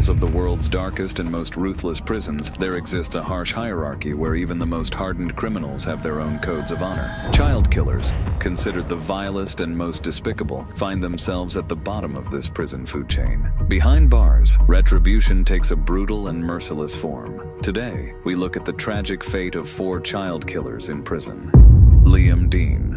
walls of the world's darkest and most ruthless prisons, there exists a harsh hierarchy where even the most hardened criminals have their own codes of honor. Child killers, considered the vilest and most despicable, find themselves at the bottom of this prison food chain. Behind bars, retribution takes a brutal and merciless form. Today, we look at the tragic fate of 4 child killers in prison. Liam Dean.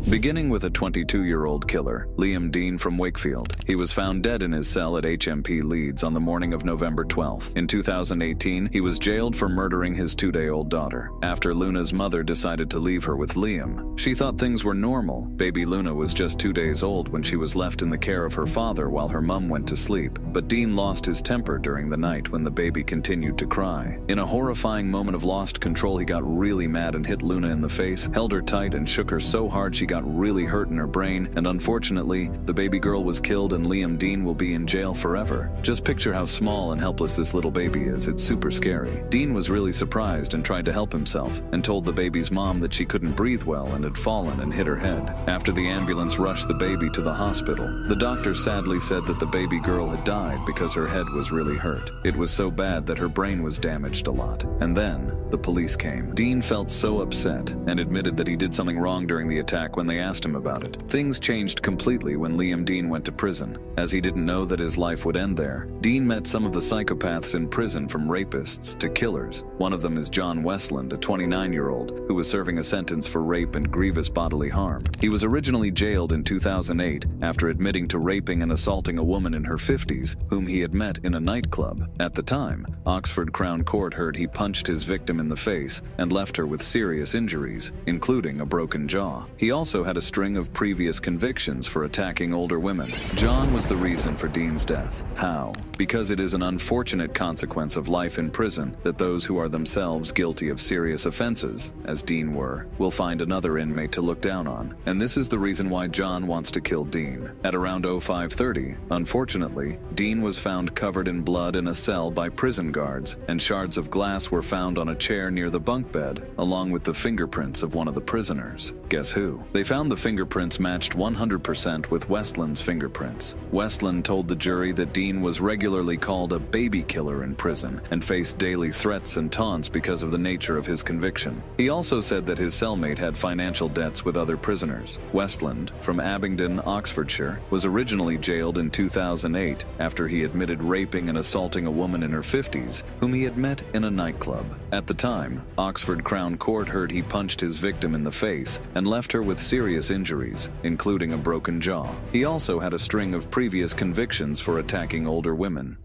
Beginning with a 22-year-old killer, Liam Dean from Wakefield. He was found dead in his cell at HMP Leeds on the morning of November 12th. In 2018, he was jailed for murdering his 2-day-old daughter. After Luna's mother decided to leave her with Liam, she thought things were normal. Baby Luna was just 2 days old when she was left in the care of her father while her mum went to sleep. But Dean lost his temper during the night when the baby continued to cry. In a horrifying moment of lost control, he got really mad and hit Luna in the face, held her tight and shook her so hard she got really hurt in her brain, and unfortunately, the baby girl was killed and Liam Dean will be in jail forever. Just picture how small and helpless this little baby is. It's super scary. Dean was really surprised and tried to help himself, and told the baby's mom that she couldn't breathe well and had fallen and hit her head. After the ambulance rushed the baby to the hospital, the doctor sadly said that the baby girl had died because her head was really hurt. It was so bad that her brain was damaged a lot. And then, the police came. Dean felt so upset and admitted that he did something wrong during the attack when they asked him about it. Things changed completely when Liam Dean went to prison, as he didn't know that his life would end there. Dean met some of the psychopaths in prison, from rapists to killers. One of them is John Westland, a 29-year-old, who was serving a sentence for rape and grievous bodily harm. He was originally jailed in 2008 after admitting to raping and assaulting a woman in her 50s, whom he had met in a nightclub. At the time, Oxford Crown Court heard he punched his victim in the face and left her with serious injuries, including a broken jaw. He also had a string of previous convictions for attacking older women. John was the reason for Dean's death. How? Because it is an unfortunate consequence of life in prison that those who are themselves guilty of serious offenses, as Dean were, will find another inmate to look down on. And this is the reason why John wants to kill Dean. At around 05:30, unfortunately, Dean was found covered in blood in a cell by prison guards, and shards of glass were found on a chair near the bunk bed, along with the fingerprints of one of the prisoners. Guess who? They found the fingerprints matched 100% with Westland's fingerprints. Westland told the jury that Dean was regularly called a baby killer in prison and faced daily threats and taunts because of the nature of his conviction. He also said that his cellmate had financial debts with other prisoners. Westland, from Abingdon, Oxfordshire, was originally jailed in 2008 after he admitted raping and assaulting a woman in her 50s, whom he had met in a nightclub. At the time, Oxford Crown Court heard he punched his victim in the face and left her with serious injuries, including a broken jaw. He also had a string of previous convictions for attacking older women.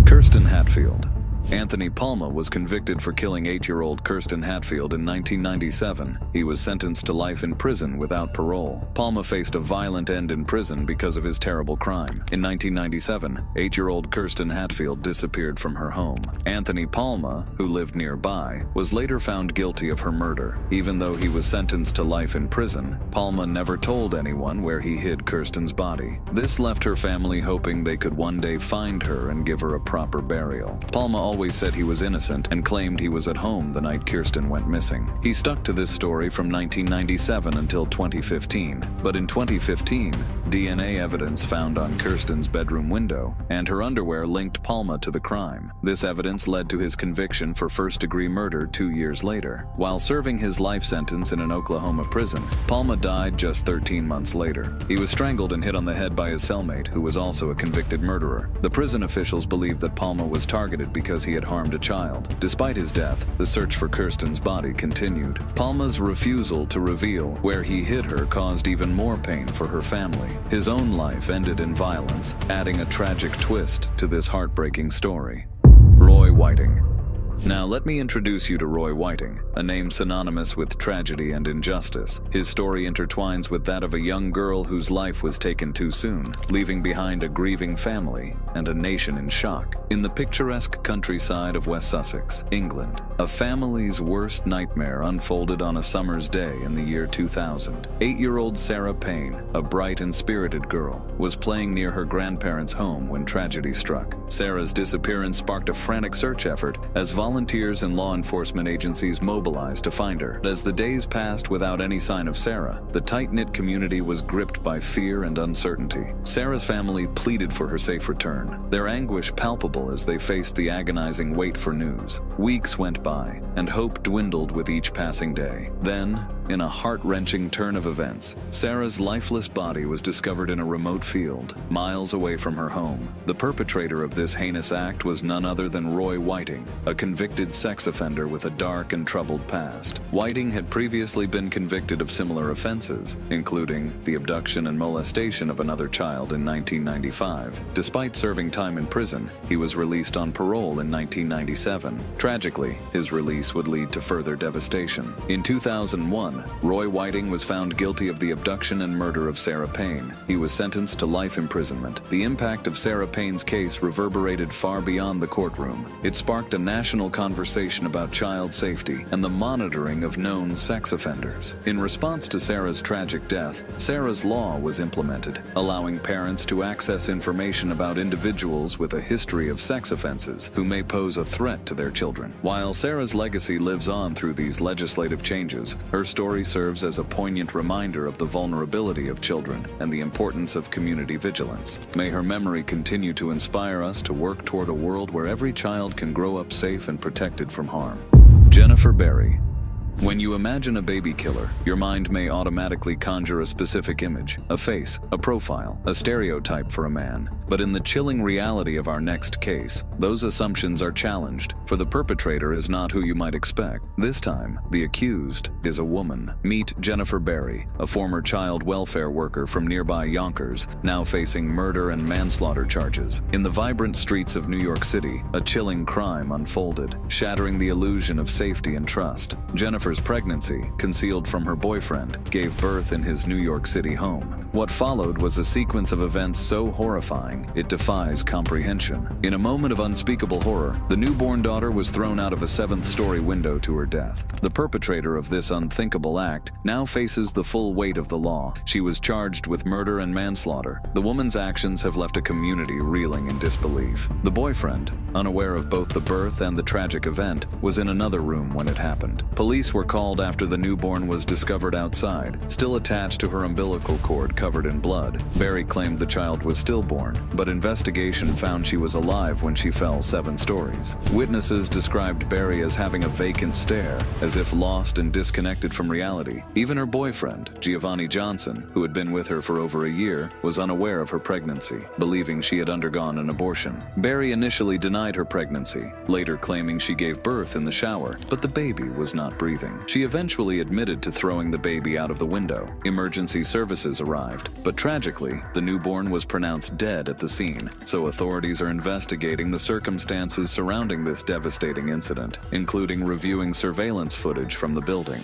Kirsten Hatfield. Anthony Palma was convicted for killing 8-year-old Kirsten Hatfield in 1997. He was sentenced to life in prison without parole. Palma faced a violent end in prison because of his terrible crime. In 1997, 8-year-old Kirsten Hatfield disappeared from her home. Anthony Palma, who lived nearby, was later found guilty of her murder. Even though he was sentenced to life in prison, Palma never told anyone where he hid Kirsten's body. This left her family hoping they could one day find her and give her a proper burial. Palma always said he was innocent and claimed he was at home the night Kirsten went missing. He stuck to this story from 1997 until 2015, but in 2015, DNA evidence found on Kirsten's bedroom window and her underwear linked Palma to the crime. This evidence led to his conviction for first-degree murder 2 years later. While serving his life sentence in an Oklahoma prison, Palma died just 13 months later. He was strangled and hit on the head by his cellmate, who was also a convicted murderer. The prison officials believed that Palma was targeted because he had harmed a child. Despite his death, the search for Kirsten's body continued. Palma's refusal to reveal where he hid her caused even more pain for her family. His own life ended in violence, adding a tragic twist to this heartbreaking story. Roy Whiting. Now let me introduce you to Roy Whiting, a name synonymous with tragedy and injustice. His story intertwines with that of a young girl whose life was taken too soon, leaving behind a grieving family and a nation in shock. In the picturesque countryside of West Sussex, England, a family's worst nightmare unfolded on a summer's day in the year 2000. 8-year-old Sarah Payne, a bright and spirited girl, was playing near her grandparents' home when tragedy struck. Sarah's disappearance sparked a frantic search effort as volunteers volunteers and law enforcement agencies mobilized to find her. As the days passed without any sign of Sarah, the tight-knit community was gripped by fear and uncertainty. Sarah's family pleaded for her safe return, their anguish palpable as they faced the agonizing wait for news. Weeks went by, and hope dwindled with each passing day. Then, in a heart-wrenching turn of events, Sarah's lifeless body was discovered in a remote field, miles away from her home. The perpetrator of this heinous act was none other than Roy Whiting, a convicted sex offender with a dark and troubled past. Whiting had previously been convicted of similar offenses, including the abduction and molestation of another child in 1995. Despite serving time in prison, he was released on parole in 1997. Tragically, his release would lead to further devastation. In 2001, Roy Whiting was found guilty of the abduction and murder of Sarah Payne. He was sentenced to life imprisonment. The impact of Sarah Payne's case reverberated far beyond the courtroom. It sparked a national conversation about child safety and the monitoring of known sex offenders. In response to Sarah's tragic death, Sarah's Law was implemented, allowing parents to access information about individuals with a history of sex offenses who may pose a threat to their children. While Sarah's legacy lives on through these legislative changes, her story serves as a poignant reminder of the vulnerability of children and the importance of community vigilance. May her memory continue to inspire us to work toward a world where every child can grow up safe and protected from harm. Jennifer Berry. When you imagine a baby killer, your mind may automatically conjure a specific image, a face, a profile, a stereotype for a man. But in the chilling reality of our next case, those assumptions are challenged, for the perpetrator is not who you might expect. This time, the accused is a woman. Meet Jennifer Berry, a former child welfare worker from nearby Yonkers, now facing murder and manslaughter charges. In the vibrant streets of New York City, a chilling crime unfolded, shattering the illusion of safety and trust. Jennifer's pregnancy, concealed from her boyfriend, gave birth in his New York City home. What followed was a sequence of events so horrifying, it defies comprehension. In a moment of unspeakable horror, the newborn daughter was thrown out of a 7th-story window to her death. The perpetrator of this unthinkable act now faces the full weight of the law. She was charged with murder and manslaughter. The woman's actions have left a community reeling in disbelief. The boyfriend, unaware of both the birth and the tragic event, was in another room when it happened. Police were called after the newborn was discovered outside, still attached to her umbilical cord covered in blood. Berry claimed the child was stillborn, but investigation found she was alive when she fell 7 stories. Witnesses described Berry as having a vacant stare, as if lost and disconnected from reality. Even her boyfriend, Giovanni Johnson, who had been with her for over a year, was unaware of her pregnancy, believing she had undergone an abortion. Berry initially denied her pregnancy, later claiming she gave birth in the shower, but the baby was not breathing. She eventually admitted to throwing the baby out of the window. Emergency services arrived, but tragically, the newborn was pronounced dead at the scene, so authorities are investigating the circumstances surrounding this devastating incident, including reviewing surveillance footage from the building.